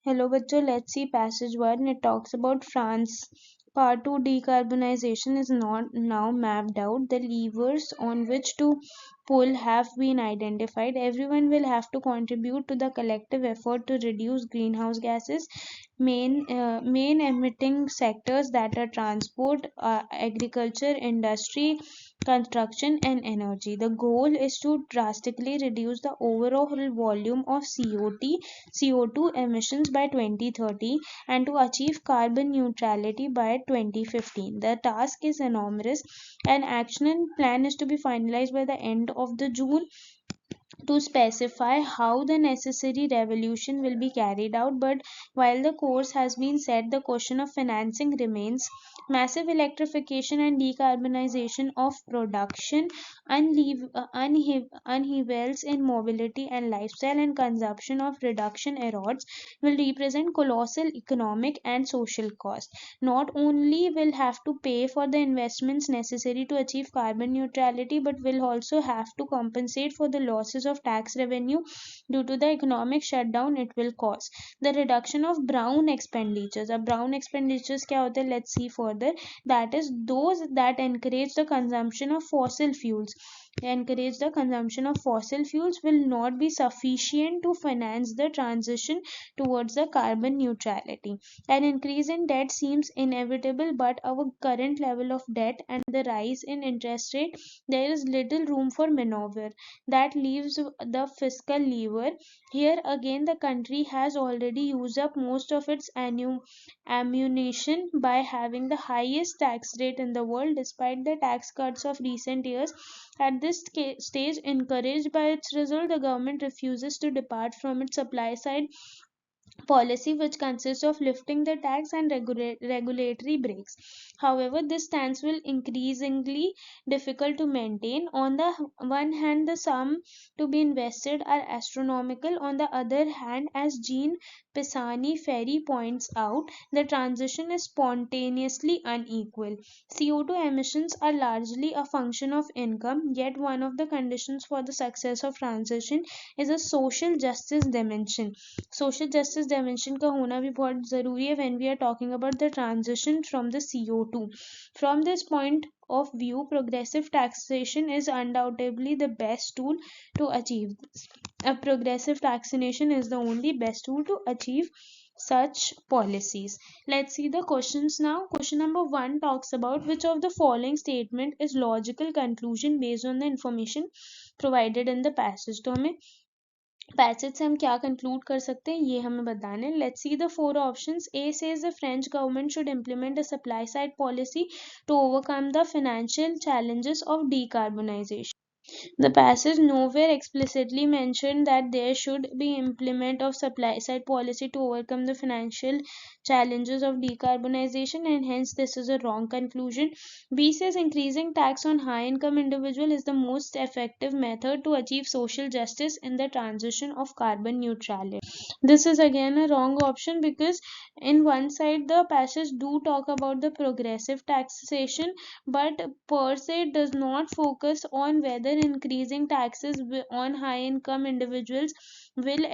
Hello bachcho, let's see passage 1. It talks about France. Part 2, decarbonization is not now mapped out. The levers on which to pull have been identified. Everyone will have to contribute to the collective effort to reduce greenhouse gases. Main emitting sectors that are transport, agriculture, industry, construction and energy. The goal is to drastically reduce the overall volume of CO2 emissions by 2030 and to achieve carbon neutrality by 2015. The task is enormous. An action plan is to be finalized by the end of the June to specify how the necessary revolution will be carried out. But while the course has been set, the question of financing remains. Massive electrification and decarbonization of production, upheavals in mobility and lifestyle, and consumption of reduction erodes will represent colossal economic and social cost. Not only will have to pay for the investments necessary to achieve carbon neutrality, but will also have to compensate for the losses of tax revenue due to the economic shutdown it will cause. The reduction of brown expenditures. Brown expenditures क्या होते हैं? Let's see further. That is those that encourage the consumption of fossil fuels. Will not be sufficient to finance the transition towards the carbon neutrality. An increase in debt seems inevitable, but our current level of debt and the rise in interest rate, there is little room for maneuver. That leaves the fiscal lever. Here again, the country has already used up most of its ammunition by having the highest tax rate in the world, despite the tax cuts of recent years. At this stage, encouraged by its result, the government refuses to depart from its supply side policy, which consists of lifting the tax and regulatory breaks. However, this stance will increasingly difficult to maintain. On the one hand, the sum to be invested are astronomical. On the other hand, as Jean Pisani Ferry points out, the transition is spontaneously unequal. CO2 emissions are largely a function of income, yet one of the conditions for the success of transition is a social justice dimension. Social justice dimension का होना भी बहुत ज़रूरी है when we are talking about the transition from the CO2. From this point of view, progressive taxation is undoubtedly the best tool to achieve this. A progressive taxation is the only best tool to achieve such policies. Let's see the questions now. Question number 1 talks about which of the following statement is logical conclusion based on the information provided in the passage. तो हमें passage से हम क्या conclude कर सकते हैं ये हमें बताना है. Let's see the 4 options. A says the French government should implement a supply side policy to overcome the financial challenges of decarbonization. The passage nowhere explicitly mentioned that there should be implement of supply side policy to overcome the financial challenges of decarbonization, and hence this is a wrong conclusion. B says increasing tax on high income individual is the most effective method to achieve social justice in the transition of carbon neutrality. This is again a wrong option, because in one side the passage do talk about the progressive taxation, but per se it does not focus on whether increasing taxes on high income individuals will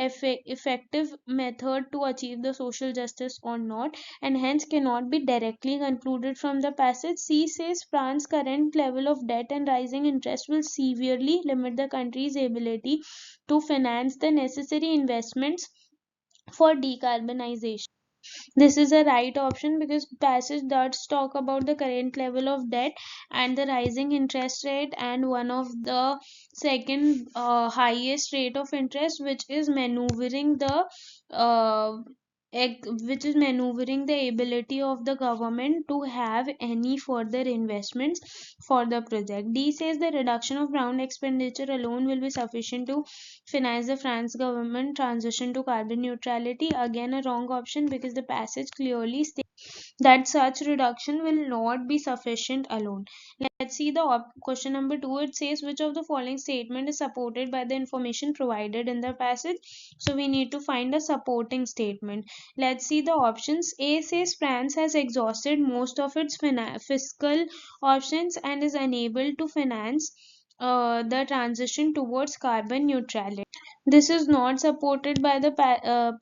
effective method to achieve the social justice or not, and hence cannot be directly concluded from the passage. C says France's current level of debt and rising interest will severely limit the country's ability to finance the necessary investments for decarbonization. This is a right option, because passage does talk about the current level of debt and the rising interest rate, and one of the second highest rate of interest, which is maneuvering the uh, ability of the government to have any further investments for the project. D says the reduction of ground expenditure alone will be sufficient to finance the France government transition to carbon neutrality. Again a wrong option, because the passage clearly states that such reduction will not be sufficient alone. Let's see the question number 2. It says which of the following statement is supported by the information provided in the passage. So we need to find a supporting statement. Let's see the options. A says France has exhausted most of its fiscal options and is unable to finance the transition towards carbon neutrality. This is not supported by the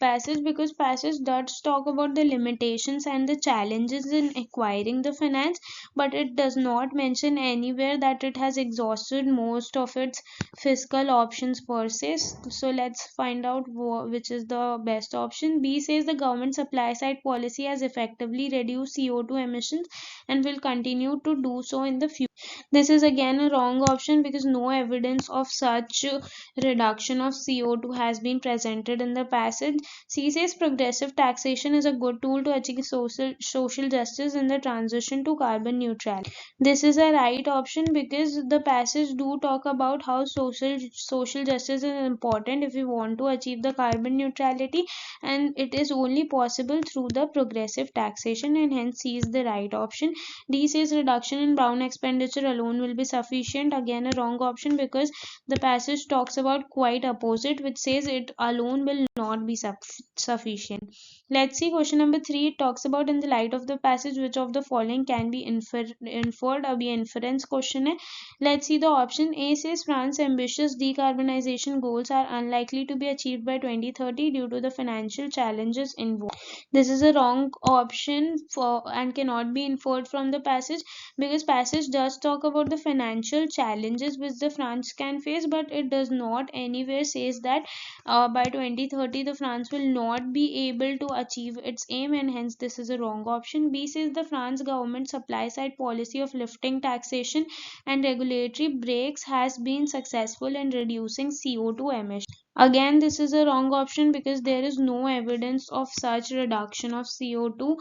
passage, because passage does talk about the limitations and the challenges in acquiring the finance, but it does not mention anywhere that it has exhausted most of its fiscal options per se. So let's find out which is the best option. B says the government supply side policy has effectively reduced CO2 emissions and will continue to do so in the future. This is again a wrong option, because no evidence of such reduction of CO2 has been presented in the passage. C says progressive taxation is a good tool to achieve social justice in the transition to carbon neutrality. This is a right option, because the passage do talk about how social justice is important if we want to achieve the carbon neutrality, and it is only possible through the progressive taxation, and hence C is the right option. D says reduction in brown expenditure alone will be sufficient. Again a wrong option, because the passage talks about quite opposite, which says it alone will not be sufficient. Let's see question number 3. It talks about in the light of the passage which of the following can be inferred. अभी inference question है. Let's see the option. A says France's ambitious decarbonization goals are unlikely to be achieved by 2030 due to the financial challenges involved. This is a wrong option for and cannot be inferred from the passage, because passage does talk about the financial challenges which the France can face, but it does not anywhere says that by 2030 the France will not be able to achieve its aim, and hence this is a wrong option. B says the France government supply side policy of lifting taxation and regulatory brakes has been successful in reducing CO2 emissions. Again, this is a wrong option, because there is no evidence of such reduction of CO2.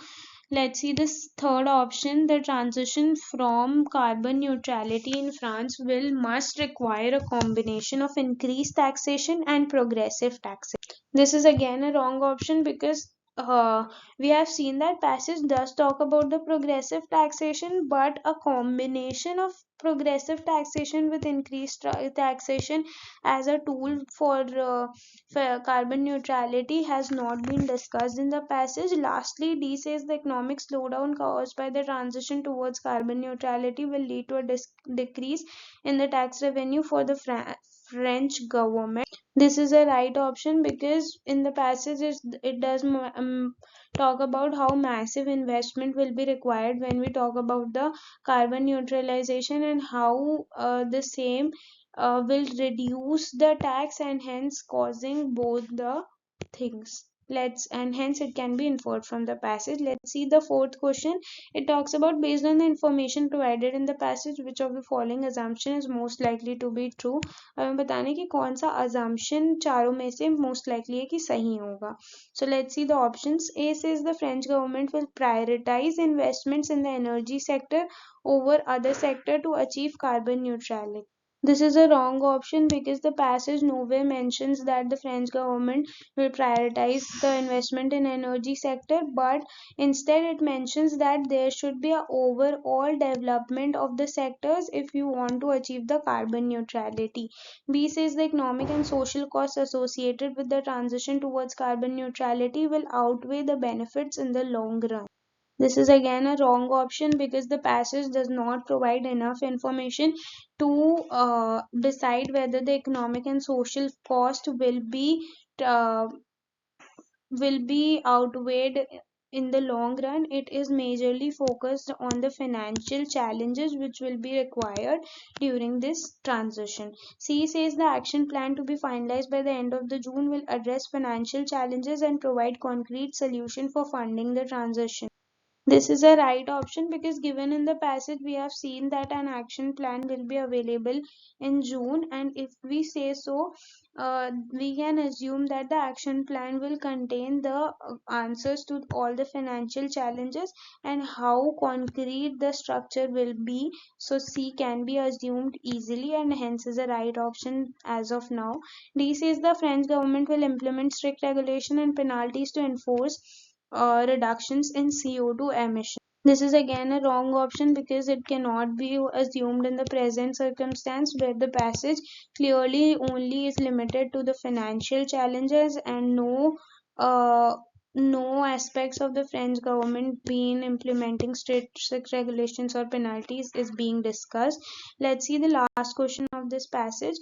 Let's see this third option. The transition from carbon neutrality in France will must require a combination of increased taxation and progressive taxation. This is again a wrong option, because we have seen that passage does talk about the progressive taxation, but a combination of progressive taxation with increased taxation as a tool for carbon neutrality has not been discussed in the passage. Lastly, D says the economic slowdown caused by the transition towards carbon neutrality will lead to a decrease in the tax revenue for the French government. This is a right option, because in the passage it does talk about how massive investment will be required when we talk about the carbon neutralization, and how the same will reduce the tax, and hence causing both the things. Let's and hence it can be inferred from the passage. Let's see the fourth question. It talks about based on the information provided in the passage which of the following assumption is most likely to be true. हमें बताने कि कौन सा assumption चारों में से most likely है कि सही होगा. So let's see the options. A says the French government will prioritize investments in the energy sector over other sector to achieve carbon neutrality. This is a wrong option, because the passage nowhere mentions that the French government will prioritize the investment in energy sector, but instead it mentions that there should be a overall development of the sectors if you want to achieve the carbon neutrality. B says the economic and social costs associated with the transition towards carbon neutrality will outweigh the benefits in the long run. This is again a wrong option, because the passage does not provide enough information to decide whether the economic and social cost uh, will be outweighed in the long run. It is majorly focused on the financial challenges which will be required during this transition. C says the action plan to be finalized by the end of the June will address financial challenges and provide concrete solution for funding the transition. This is a right option, because given in the passage we have seen that an action plan will be available in June, and if we say so, we can assume that the action plan will contain the answers to all the financial challenges and how concrete the structure will be. So C can be assumed easily, and hence is a right option as of now. D says the French government will implement strict regulation and penalties to enforce reductions in CO2 emissions. This is again a wrong option, because it cannot be assumed in the present circumstance, where the passage clearly only is limited to the financial challenges and uh, no aspects of the French government being implementing strict regulations or penalties is being discussed. Let's see the last question of this passage.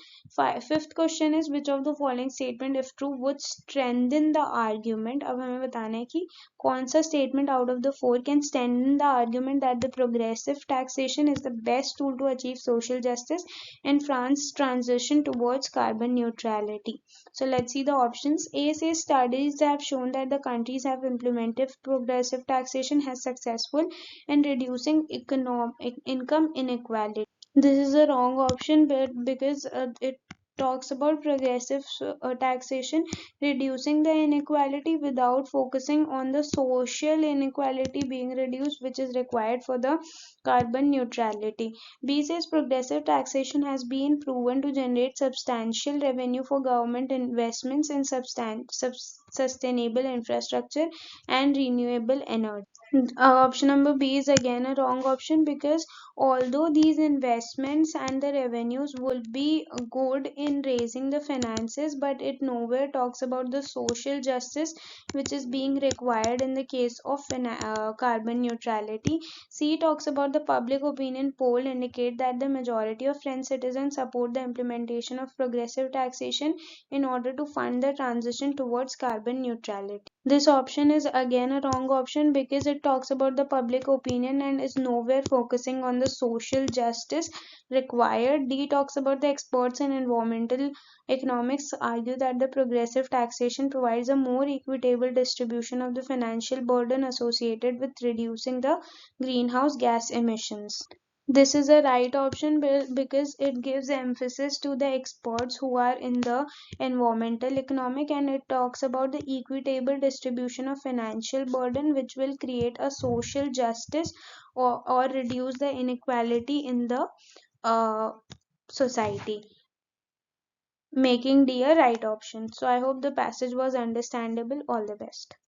Fifth question is, which of the following statement, if true, would strengthen the argument? अब हमें बताना है कि कौन सा statement out of the four can strengthen the argument that the progressive taxation is the best tool to achieve social justice and France's transition towards carbon neutrality. So let's see the options. A says studies have shown that the countries have implemented progressive taxation has successful in reducing income inequality. This is a wrong option, but because it talks about progressive taxation reducing the inequality without focusing on the social inequality being reduced, which is required for the carbon neutrality. B says progressive taxation has been proven to generate substantial revenue for government investments in sustainable infrastructure and renewable energy. Option number B is again a wrong option, because although these investments and the revenues will be good in raising the finances, but it nowhere talks about the social justice which is being required in the case of carbon neutrality. C talks about the public opinion poll indicate that the majority of French citizens support the implementation of progressive taxation in order to fund the transition towards carbon neutrality. This option is again a wrong option, because it talks about the public opinion and is nowhere focusing on the social justice required. D talks about the experts in environmental economics argue that the progressive taxation provides a more equitable distribution of the financial burden associated with reducing the greenhouse gas emissions. This is a right option because it gives emphasis to the experts who are in the environmental economic, and it talks about the equitable distribution of financial burden which will create a social justice, or reduce the inequality in the uh, society, making D a right option. So I hope the passage was understandable. All the best.